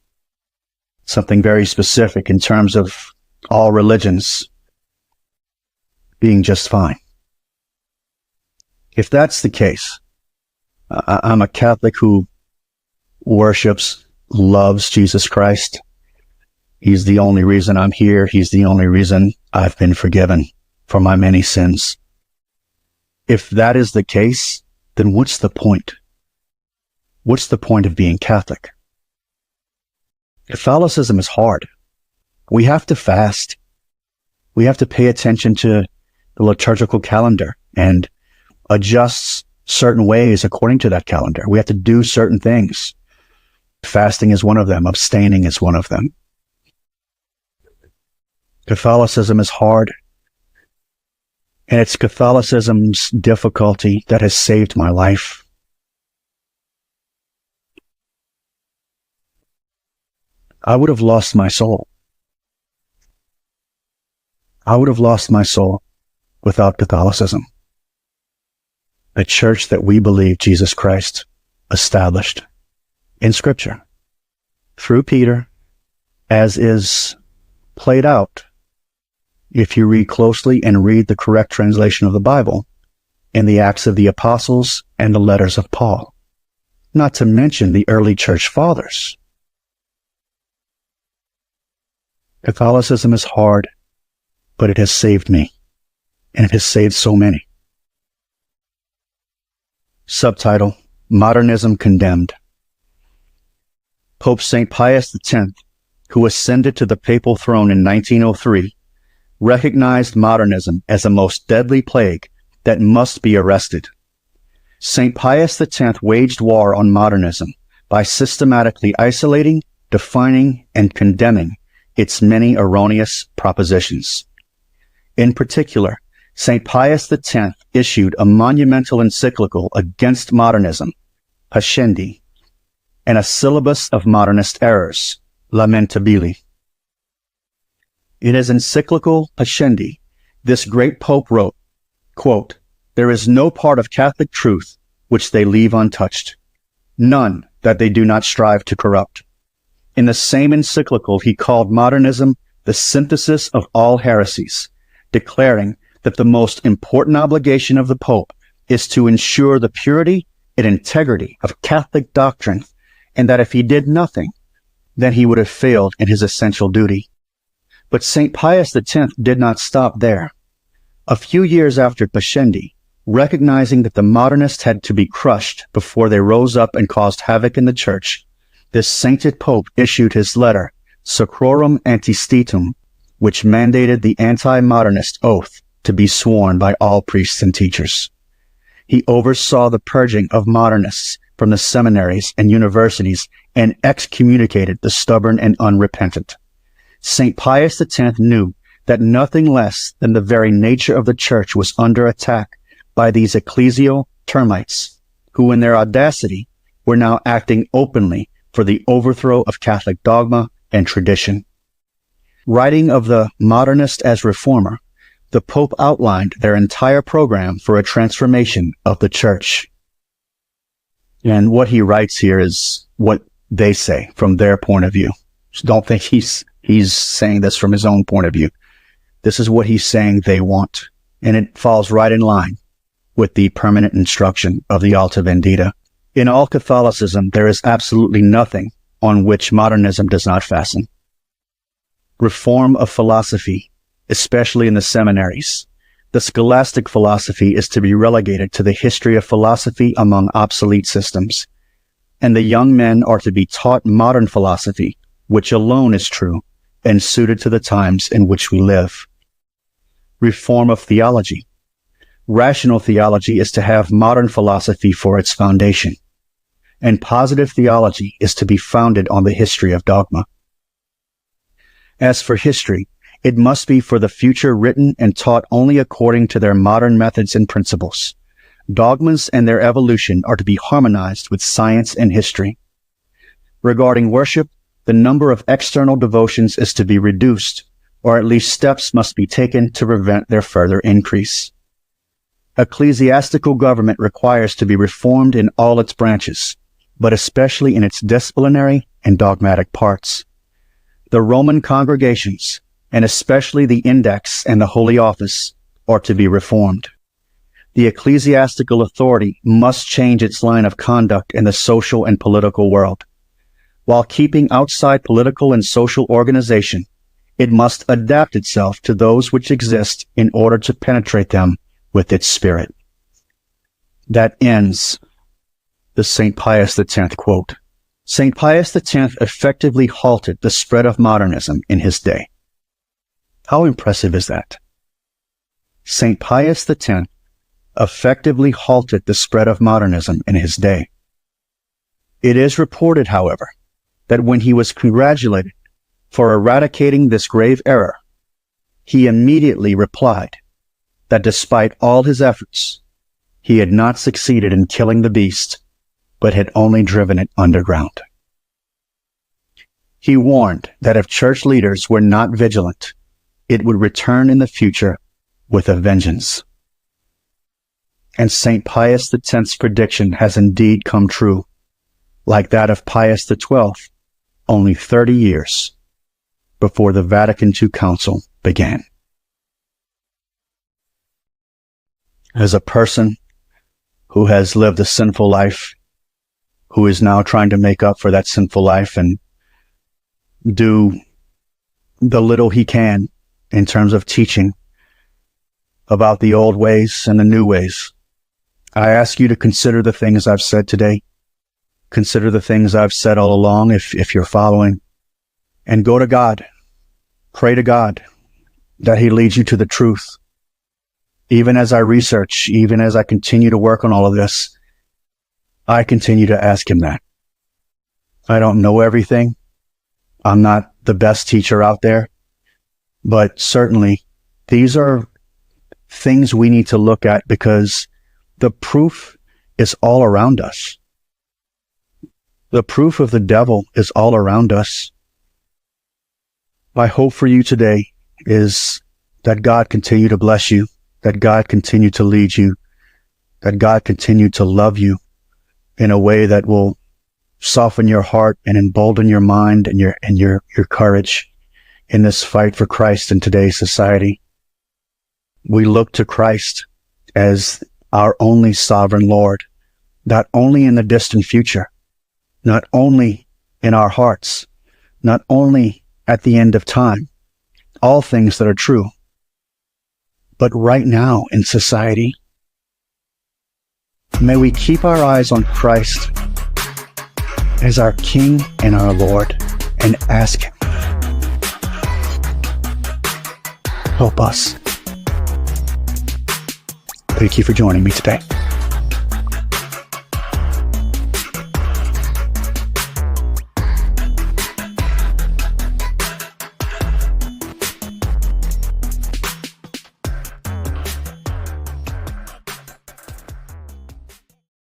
Something very specific in terms of all religions being just fine. If that's the case, I'm a Catholic who worships, loves Jesus Christ. He's the only reason I'm here. He's the only reason I've been forgiven for my many sins. If that is the case, then what's the point? What's the point of being Catholic? Catholicism is hard. We have to fast. We have to pay attention to the liturgical calendar and adjust certain ways according to that calendar. We have to do certain things. Fasting is one of them. Abstaining is one of them. Catholicism is hard. And it's Catholicism's difficulty that has saved my life. I would have lost my soul. I would have lost my soul without Catholicism. The church that we believe Jesus Christ established in Scripture through Peter, as is played out if you read closely and read the correct translation of the Bible in the Acts of the Apostles and the letters of Paul, not to mention the early church fathers. Catholicism is hard, but it has saved me, and it has saved so many. Subtitle: Modernism Condemned. Pope St. Pius X, who ascended to the papal throne in 1903, recognized modernism as a most deadly plague that must be arrested. St. Pius X waged war on modernism by systematically isolating, defining, and condemning its many erroneous propositions. In particular, St. Pius X issued a monumental encyclical against modernism, Pascendi, and a syllabus of modernist errors, Lamentabili. In his encyclical Pascendi, this great pope wrote, quote, "There is no part of Catholic truth which they leave untouched, none that they do not strive to corrupt." In the same encyclical, he called modernism the synthesis of all heresies, declaring that the most important obligation of the Pope is to ensure the purity and integrity of Catholic doctrine, and that if he did nothing, then he would have failed in his essential duty. But St. Pius X did not stop there. A few years after Pascendi, recognizing that the modernists had to be crushed before they rose up and caused havoc in the church, this sainted Pope issued his letter, Sacrorum Antistitum, which mandated the anti-modernist oath to be sworn by all priests and teachers. He oversaw the purging of modernists from the seminaries and universities and excommunicated the stubborn and unrepentant. St. Pius X knew that nothing less than the very nature of the church was under attack by these ecclesial termites, who in their audacity were now acting openly for the overthrow of Catholic dogma and tradition. Writing of the modernist as reformer, the Pope outlined their entire program for a transformation of the church. And what he writes here is what they say from their point of view. So don't think he's He's saying this from his own point of view. This is what he's saying they want. And it falls right in line with the permanent instruction of the Alta Vendita. In all Catholicism, there is absolutely nothing on which modernism does not fasten. Reform of philosophy, especially in the seminaries. The scholastic philosophy is to be relegated to the history of philosophy among obsolete systems, and the young men are to be taught modern philosophy, which alone is true and suited to the times in which we live. Reform of theology. Rational theology is to have modern philosophy for its foundation, and positive theology is to be founded on the history of dogma. As for history, it must be for the future written and taught only according to their modern methods and principles. Dogmas and their evolution are to be harmonized with science and history. Regarding worship, the number of external devotions is to be reduced, or at least steps must be taken to prevent their further increase. Ecclesiastical government requires to be reformed in all its branches, but especially in its disciplinary and dogmatic parts. The Roman congregations, and especially the Index and the Holy Office, are to be reformed. The ecclesiastical authority must change its line of conduct in the social and political world. While keeping outside political and social organization, it must adapt itself to those which exist in order to penetrate them with its spirit. That ends the St. Pius X quote. St. Pius X effectively halted the spread of modernism in his day. How impressive is that? St. Pius X effectively halted the spread of modernism in his day. It is reported, however, that when he was congratulated for eradicating this grave error, he immediately replied that despite all his efforts, he had not succeeded in killing the beast, but had only driven it underground. He warned that if church leaders were not vigilant, it would return in the future with a vengeance. And St. Pius X's prediction has indeed come true, like that of Pius XII, only 30 years before the Vatican II Council began. As a person who has lived a sinful life, who is now trying to make up for that sinful life and do the little he can in terms of teaching about the old ways and the new ways, I ask you to consider the things I've said today. Consider the things I've said all along if you're following, and go to God. Pray to God that he leads you to the truth. Even as I research, even as I continue to work on all of this, I continue to ask him that. I don't know everything. I'm not the best teacher out there, but certainly these are things we need to look at because the proof is all around us. The proof of the devil is all around us. My hope for you today is that God continue to bless you, that God continue to lead you, that God continue to love you in a way that will soften your heart and embolden your mind and your courage in this fight for Christ in today's society. We look to Christ as our only sovereign Lord, not only in the distant future, not only in our hearts, not only at the end of time, all things that are true, but right now in society. May we keep our eyes on Christ as our King and our Lord and ask him, help us. Thank you for joining me today.